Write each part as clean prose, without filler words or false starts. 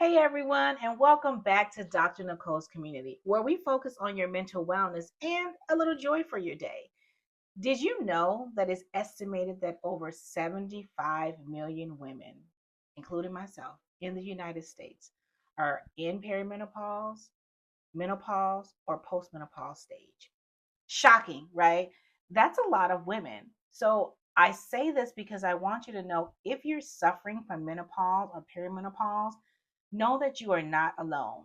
Hey everyone, and welcome back to Dr. Nicole's community, where we focus on your mental wellness and a little joy for your day. Did you know that it's estimated that over 75 million women, including myself, in the United States are in perimenopause, menopause, or postmenopause stage? Shocking, right? That's a lot of women. So I say this because I want you to know if you're suffering from menopause or perimenopause, know that you are not alone.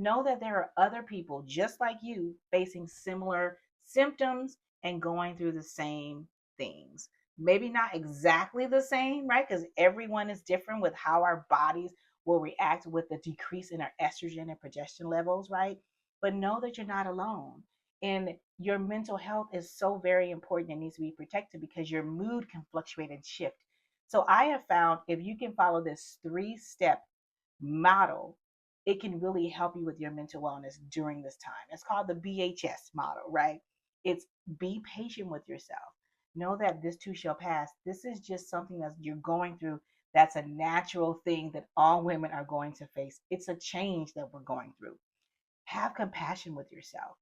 Know that there are other people just like you facing similar symptoms and going through the same things. Maybe not exactly the same, right? Because everyone is different with how our bodies will react with the decrease in our estrogen and progesterone levels, right? But know that you're not alone. And your mental health is so very important and needs to be protected because your mood can fluctuate and shift. So I have found if you can follow this three-step model, it can really help you with your mental wellness during this time. It's called the BHS model, right? It's be patient with yourself. Know that this too shall pass. This is just something that you're going through. That's a natural thing that all women are going to face. It's a change that we're going through. Have compassion with yourself.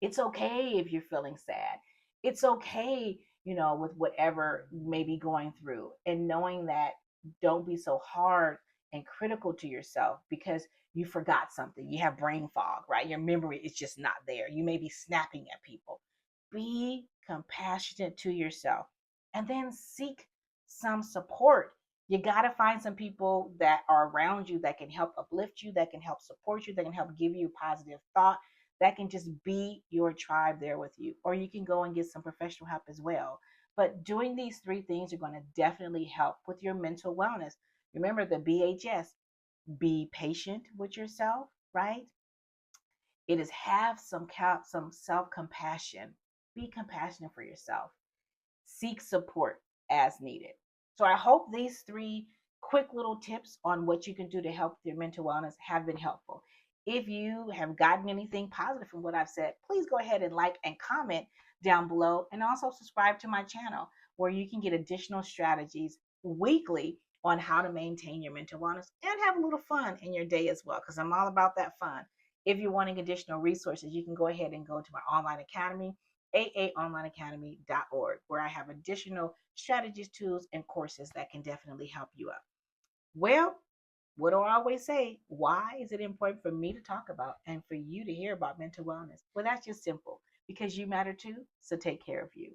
It's okay if you're feeling sad. It's okay, with whatever you may be going through. And knowing that, don't be so hard and critical to yourself because you forgot something. You have brain fog, right? Your memory is just not there. You may be snapping at people. Be compassionate to yourself and then seek some support. You got to find some people that are around you that can help uplift you, that can help support you, that can help give you positive thought, that can just be your tribe there with you. Or you can go and get some professional help as well. But doing these three things are going to definitely help with your mental wellness. Remember the BHS, be patient with yourself, right? It is have some self-compassion. Be compassionate for yourself. Seek support as needed. So I hope these three quick little tips on what you can do to help your mental wellness have been helpful. If you have gotten anything positive from what I've said, please go ahead and like and comment down below, and also subscribe to my channel where you can get additional strategies weekly on how to maintain your mental wellness and have a little fun in your day as well, because I'm all about that fun. If you're wanting additional resources, you can go ahead and go to my online academy, aaonlineacademy.org, where I have additional strategies, tools, and courses that can definitely help you out. Well, what do I always say? Why is it important for me to talk about and for you to hear about mental wellness? Well, that's just simple because you matter too. So take care of you.